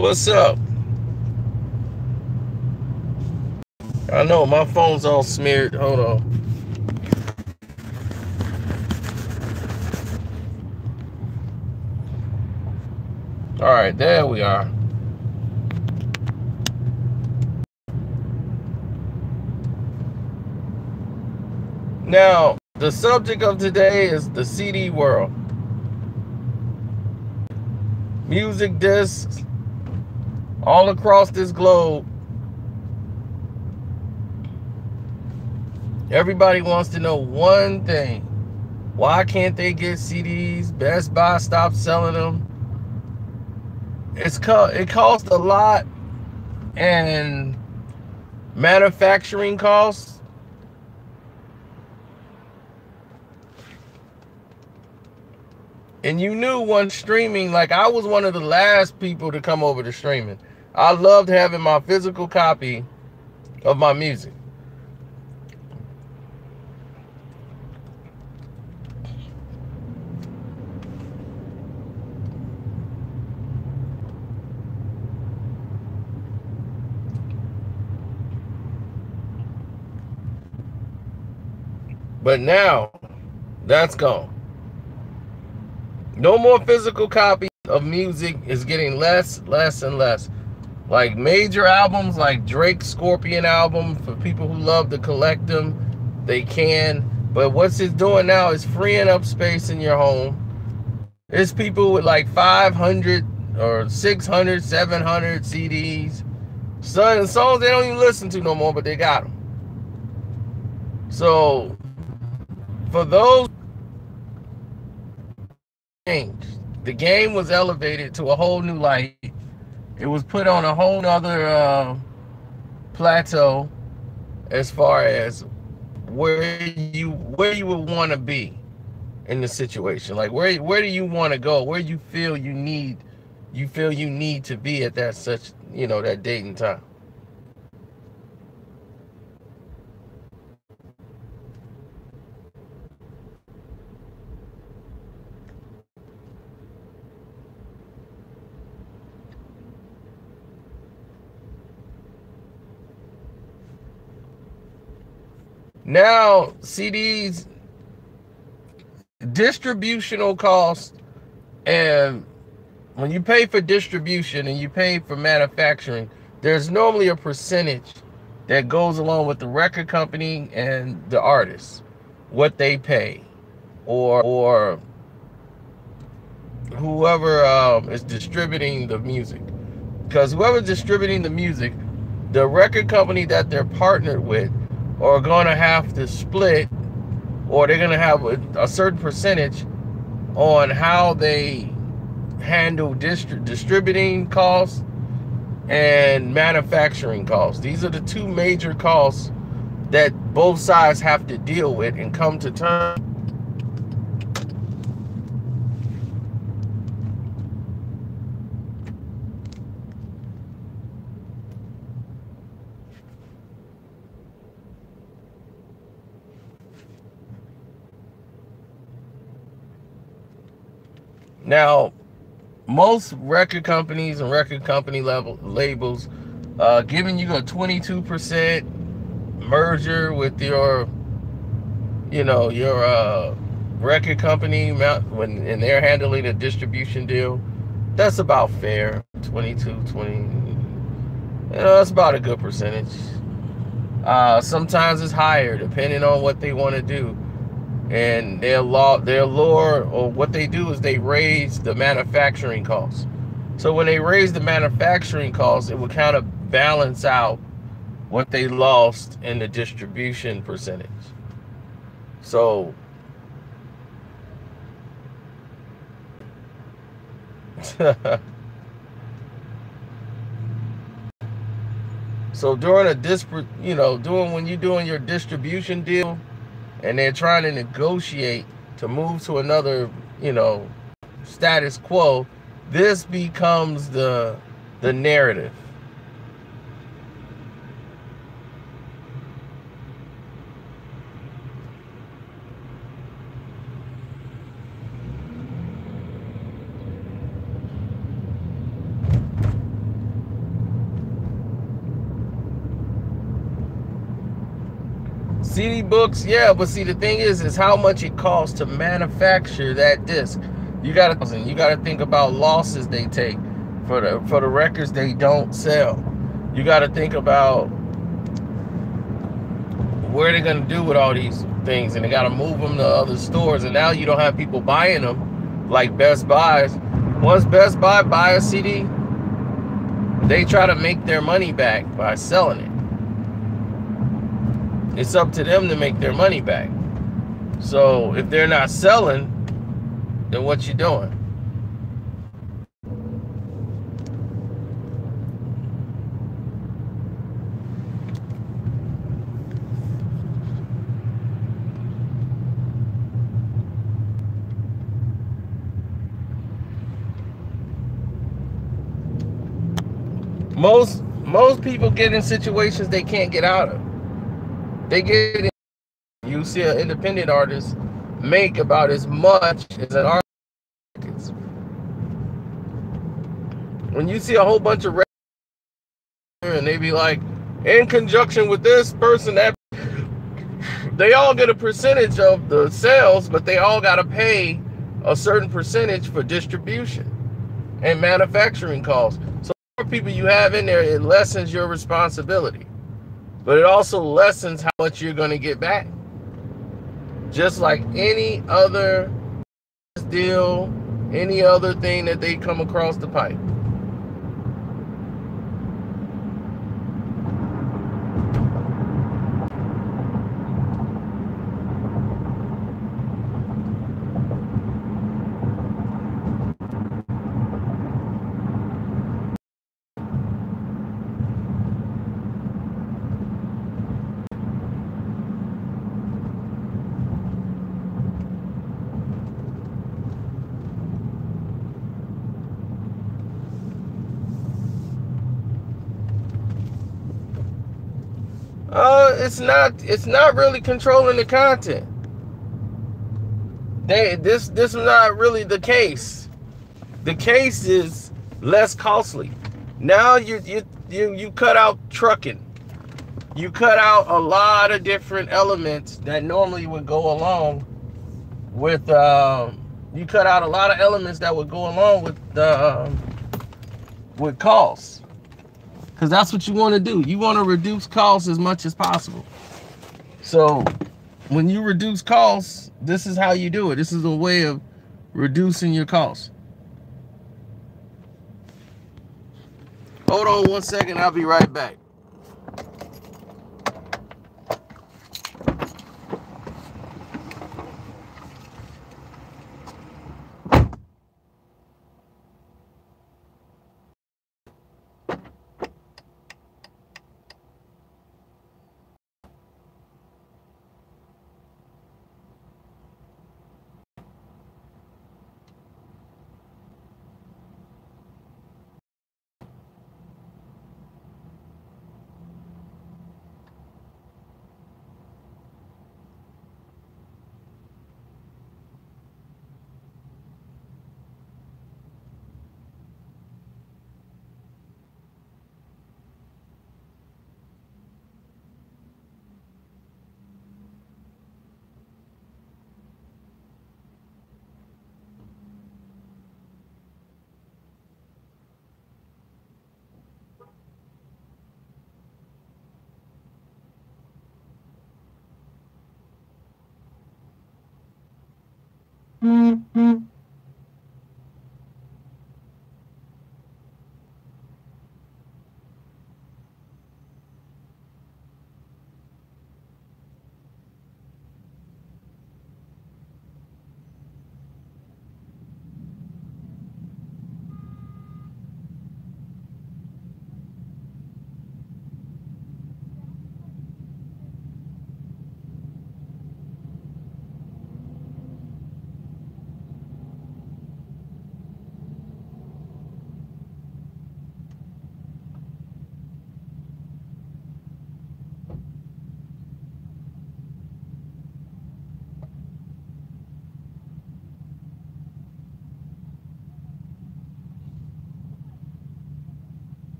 What's up? I know my phone's all smeared. Hold on. All right, there we are. Now, the subject of today is the CD world. Music discs all across this globe. Everybody wants to know one thing. Why can't they get CDs? Best Buy stopped selling them. It costs a lot, and manufacturing costs. And you knew once streaming, like I was one of the last people to come over to streaming. I loved having my physical copy of my music. But now, that's gone. No more physical copies of music. Is getting less and less. Like major albums like Drake's Scorpion album, for people who love to collect them, they can. But what's it's doing now is freeing up space in your home. There's people with like 500 or 600, 700 CDs. Songs they don't even listen to no more, but they got them. So, for those, the game was elevated to a whole new light. It was put on a whole nother plateau as far as where you would want to be in the situation. Like where do you want to go? Where you feel you need to be at that that date and time. Now, CDs, distributional costs, and when you pay for distribution and you pay for manufacturing, there's normally a percentage that goes along with the record company and the artist, what they pay, or whoever is distributing the music. Because whoever's distributing the music, the record company that they're partnered with are going to have to split, or they're going to have a certain percentage on how they handle distributing costs and manufacturing costs. These are the two major costs that both sides have to deal with and come to terms. Now, most record companies and record company labels giving you a 22% merger with your record company and they're handling a distribution deal. That's about fair. 20. That's about a good percentage. Sometimes it's higher depending on what they want to do. And their lure, or what they do is they raise the manufacturing costs. So when they raise the manufacturing costs, it will kind of balance out what they lost in the distribution percentage. So so during when you're doing your distribution deal, and they're trying to negotiate to move to another, status quo, this becomes the narrative. CD books, yeah, but see the thing is how much it costs to manufacture that disc. You gotta think about losses they take for the records they don't sell. You gotta think about where they're gonna do with all these things, and they gotta move them to other stores. And now you don't have people buying them like Best Buys. Once Best Buy buy a CD, they try to make their money back by selling it. It's up to them to make their money back. So if they're not selling, then what you doing? Most people get in situations they can't get out of. They get in, you see an independent artist make about as much as an artist. When you see a whole bunch of and they be like, in conjunction with this person, that they all get a percentage of the sales, but they all got to pay a certain percentage for distribution and manufacturing costs. So the more people you have in there, it lessens your responsibility, but it also lessens how much you're going to get back. Just like any other deal, any other thing that they come across the pipe. It's not really controlling the content. This is not really the case. The case is less costly. Now you cut out trucking. You cut out a lot of different elements that normally would go along with you cut out a lot of elements that would go along with costs. Because that's what you want to do. You want to reduce costs as much as possible. So when you reduce costs, this is how you do it. This is a way of reducing your costs. Hold on 1 second. I'll be right back.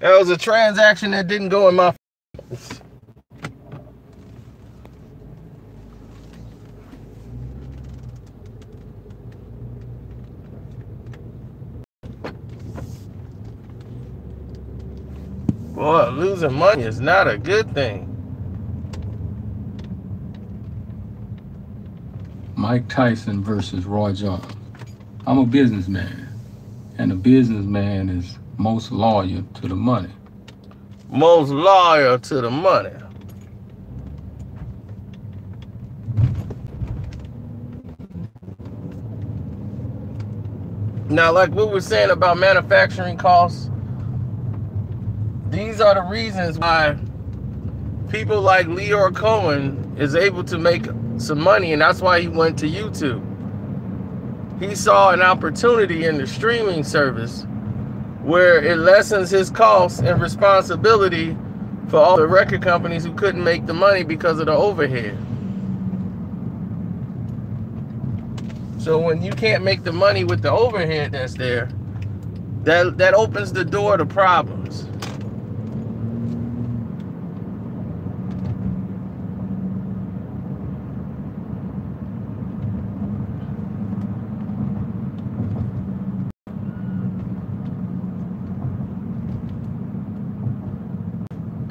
That was a transaction that didn't go in my. Boy, losing money is not a good thing. Mike Tyson versus Roy Jones. I'm a businessman, and a businessman is most loyal to the money. Most loyal to the money. Now, like what we're saying about manufacturing costs, these are the reasons why people like Lyor Cohen is able to make some money, and that's why he went to YouTube. He saw an opportunity in the streaming service where it lessens his costs and responsibility for all the record companies who couldn't make the money because of the overhead. So when you can't make the money with the overhead that's there, that opens the door to problems.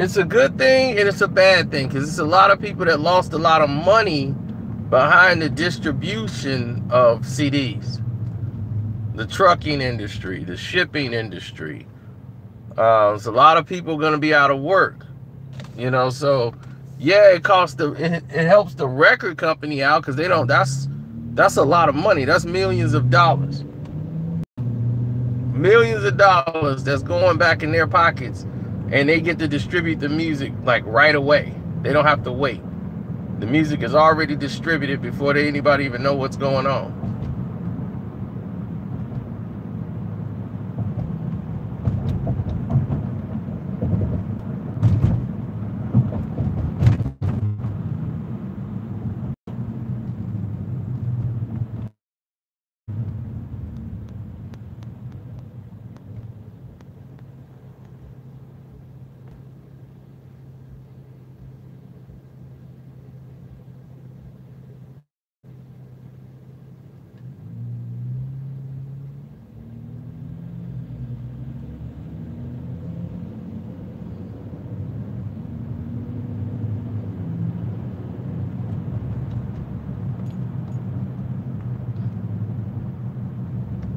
It's a good thing and it's a bad thing, because it's a lot of people that lost a lot of money behind the distribution of CDs. The trucking industry, the shipping industry. There's a lot of people going to be out of work. You know, so yeah, it helps the record company out, because they don't. That's a lot of money. That's millions of dollars. Millions of dollars that's going back in their pockets. And they get to distribute the music like right away. They don't have to wait. The music is already distributed before anybody even know what's going on.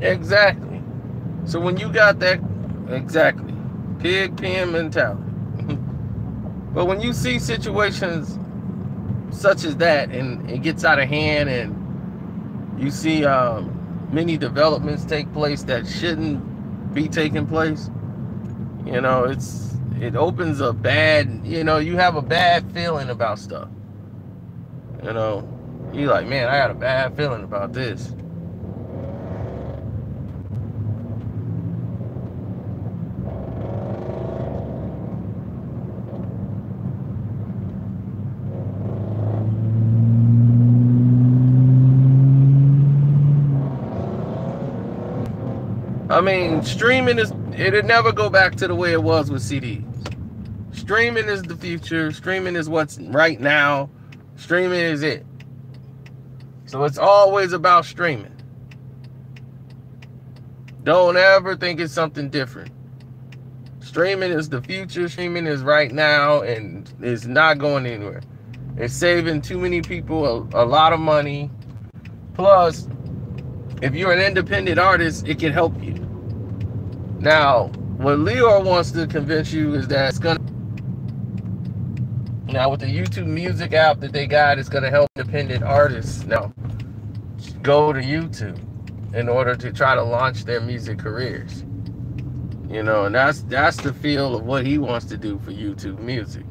Exactly. So when you got that, exactly, pig pen mentality. But when you see situations such as that, and it gets out of hand, and you see many developments take place that shouldn't be taking place, you know, it opens a bad, you know, you have a bad feeling about stuff. You know, you're like, man, I got a bad feeling about this. I mean, streaming it'll never go back to the way it was with CDs. Streaming is the future. Streaming is what's right now. Streaming is it. So it's always about streaming. Don't ever think it's something different. Streaming is the future. Streaming is right now, and it's not going anywhere. It's saving too many people a lot of money. Plus, if you're an independent artist, it can help you. Now, what Lyor wants to convince you is that it's gonna. Now, with the YouTube Music app that they got, it's gonna help independent artists now go to YouTube in order to try to launch their music careers. You know, and that's the feel of what he wants to do for YouTube Music.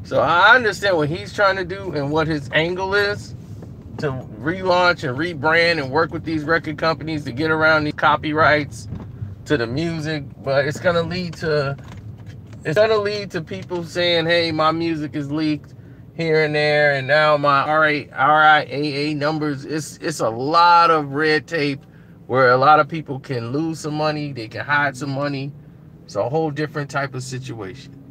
So I understand what he's trying to do and what his angle is, to relaunch and rebrand and work with these record companies to get around these copyrights to the music, but it's gonna lead to people saying, hey, my music is leaked here and there, and now my RIAA numbers, it's a lot of red tape where a lot of people can lose some money, they can hide some money, It's a whole different type of situation.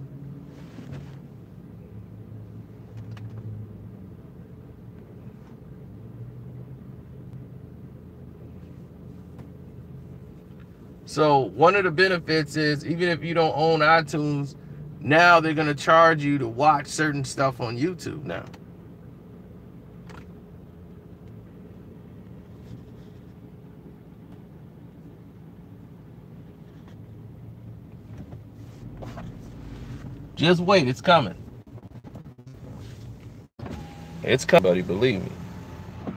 So one of the benefits is, even if you don't own iTunes, now they're going to charge you to watch certain stuff on YouTube now. Just wait, it's coming. It's coming, buddy, believe me.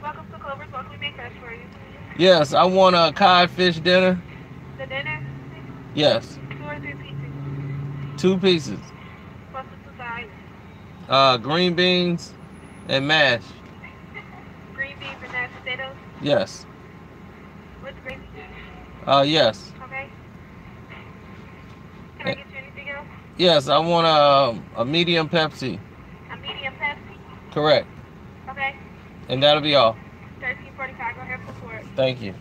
Welcome to Clover's. What can we make fresh for you? Yes, I want a codfish dinner. The dinner? Yes. 2 or 3 pieces. 2 pieces. What's the size? Green beans and mash. Green beans and mashed potatoes? Yes. With gravy? Yes. Okay. Can I get you anything else? Yes, I want a medium Pepsi. A medium Pepsi? Correct. Okay. And that'll be all. $13.45. Go ahead for it. Thank you.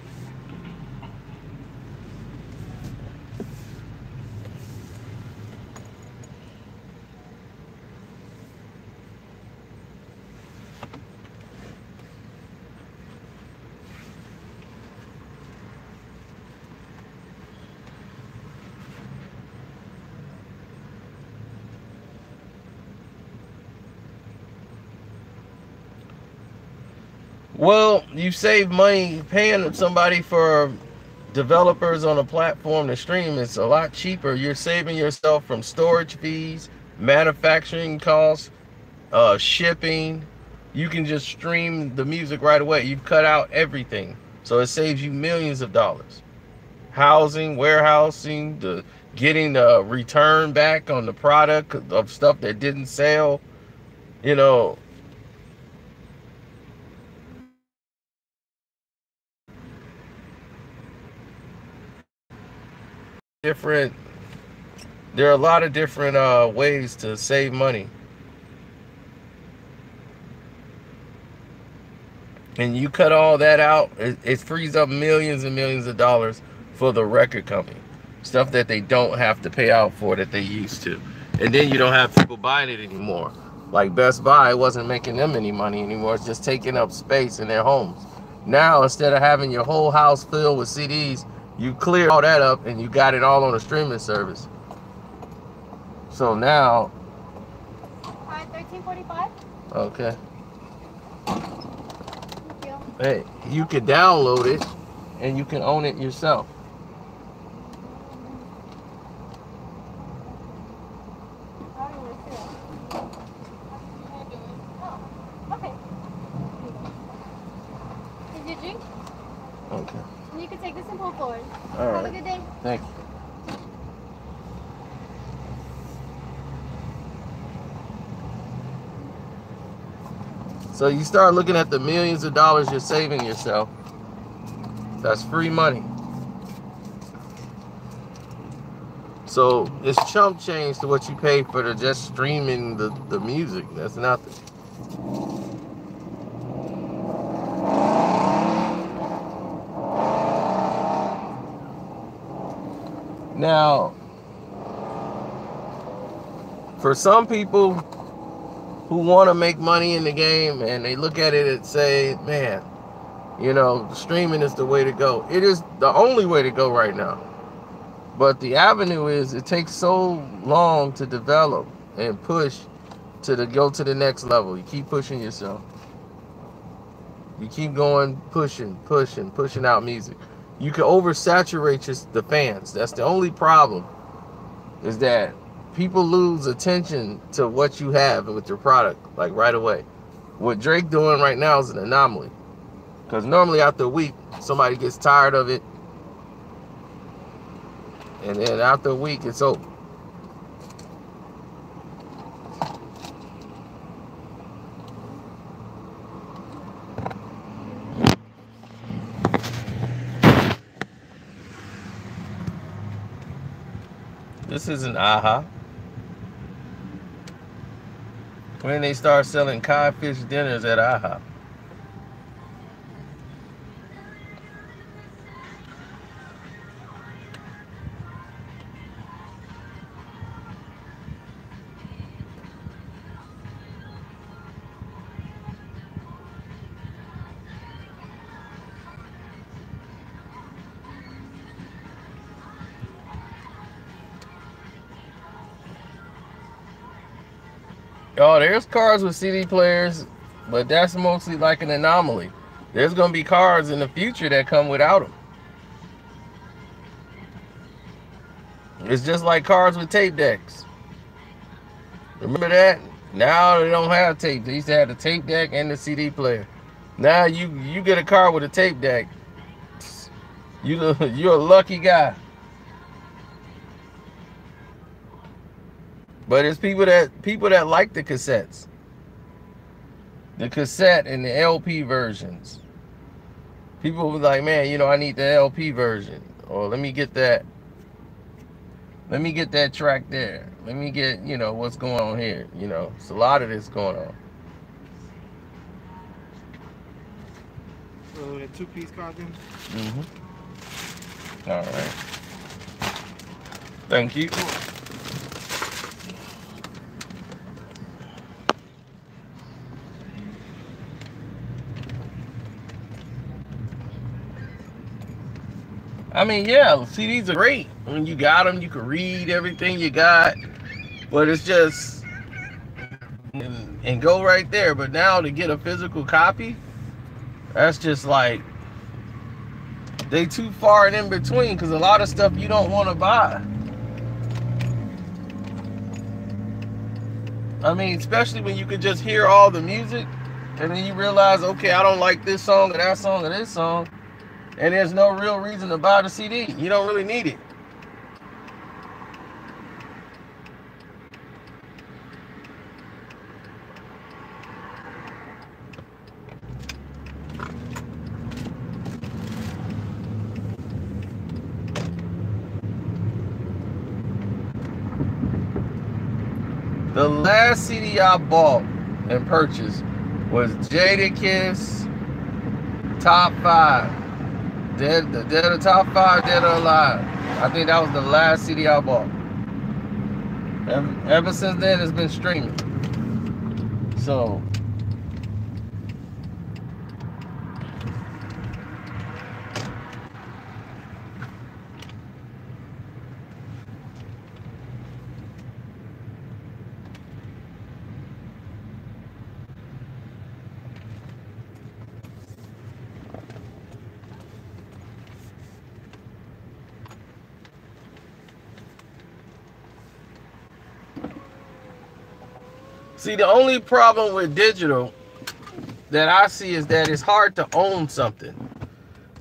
Well, you save money paying somebody for developers on a platform to stream. It's a lot cheaper. You're saving yourself from storage fees, manufacturing costs, shipping. You can just stream the music right away. You've cut out everything. So it saves you millions of dollars. Housing, warehousing, getting the return back on the product of stuff that didn't sell, you know. There are a lot of different ways to save money, and you cut all that out, it frees up millions and millions of dollars for the record company, stuff that they don't have to pay out for that they used to. And then you don't have people buying it anymore. Like Best Buy wasn't making them any money anymore. It's just taking up space in their homes. Now, instead of having your whole house filled with CDs, you clear all that up and you got it all on a streaming service. So now, $13.45. okay. Thank you. Hey, you can download it and you can own it yourself. Okay. Did you drink? Okay. You can take this and pull forward. All Have right. a good day. Thank you. So you start looking at the millions of dollars you're saving yourself. That's free money. So it's chump change to what you pay for just streaming the music. That's nothing. Now, for some people who want to make money in the game and they look at it and say, man, you know, streaming is the way to go. It is the only way to go right now. But the avenue is, it takes so long to develop and push to go to the next level. You keep pushing yourself. You keep going, pushing out music. You can oversaturate the fans. That's the only problem, is that people lose attention to what you have with your product, like right away. What Drake doing right now is an anomaly. Because normally after a week, somebody gets tired of it. And then after a week, it's over. This isn't AHA. When they start selling codfish dinners at AHA. Oh, there's cars with CD players, but that's mostly like an anomaly. There's gonna be cars in the future that come without them. It's just like cars with tape decks. Remember that? Now they don't have tape. They used to have the tape deck and the CD player. Now you get a car with a tape deck. You're a lucky guy. But it's people that like the cassettes. The cassette and the LP versions. People were like, man, you know, I need the LP version. Or let me get that track there. Let me get, you know, what's going on here. You know, it's a lot of this going on. So a two-piece car then? Mm-hmm. All right. Thank you. I mean, yeah, CDs are great. When you got them, you can read everything you got. But it's just, and go right there. But now to get a physical copy, that's just like, they too far and in between, because a lot of stuff you don't want to buy. I mean, especially when you could just hear all the music, and then you realize, okay, I don't like this song or that song or this song. And there's no real reason to buy the CD. You don't really need it. The last CD I bought and purchased was Jadakiss Top 5. Dead or Top 5, Dead or Alive. I think that was the last CD I bought. Ever since then, it's been streaming. So, see, the only problem with digital that I see is that it's hard to own something.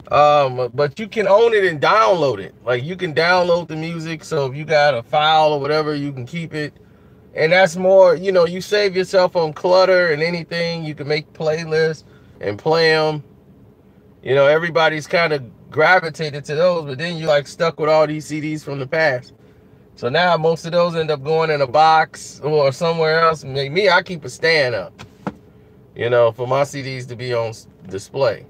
But you can own it and download it. Like, you can download the music, so if you got a file or whatever, you can keep it. And that's more, you know, you save yourself on clutter and anything. You can make playlists and play them. You know, everybody's kind of gravitated to those, but then you're like stuck with all these CDs from the past. So now most of those end up going in a box or somewhere else. Me, I keep a stand up, you know, for my CDs to be on display.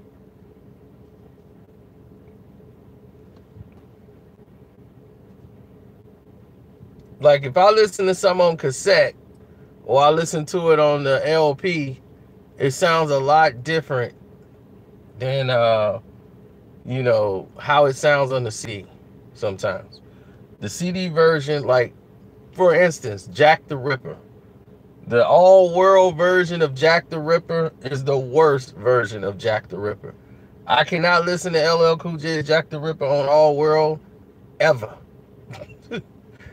Like, if I listen to something on cassette or I listen to it on the LP, it sounds a lot different than, you know, how it sounds on the CD sometimes. The CD version, like, for instance, Jack the Ripper. The all-world version of Jack the Ripper is the worst version of Jack the Ripper. I cannot listen to LL Cool J's Jack the Ripper on all-world ever.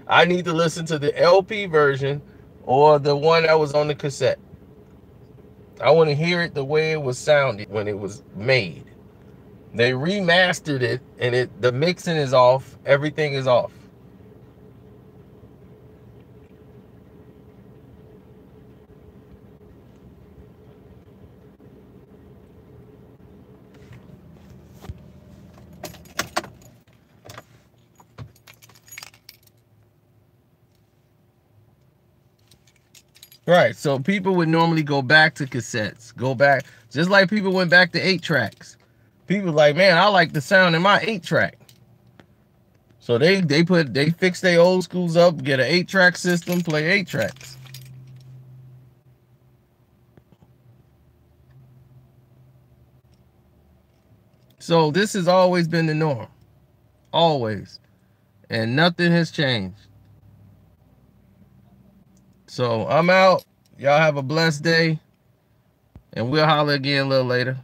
I need to listen to the LP version or the one that was on the cassette. I want to hear it the way it was sounded when it was made. They remastered it, and the mixing is off. Everything is off. Right, so people would normally go back to cassettes, go back, just like people went back to 8-tracks. People like, man, I like the sound in my 8-track. So they fix their old schools up, get an 8-track system, play 8 tracks. So this has always been the norm, always, and nothing has changed. So I'm out. Y'all have a blessed day. And we'll holler again a little later.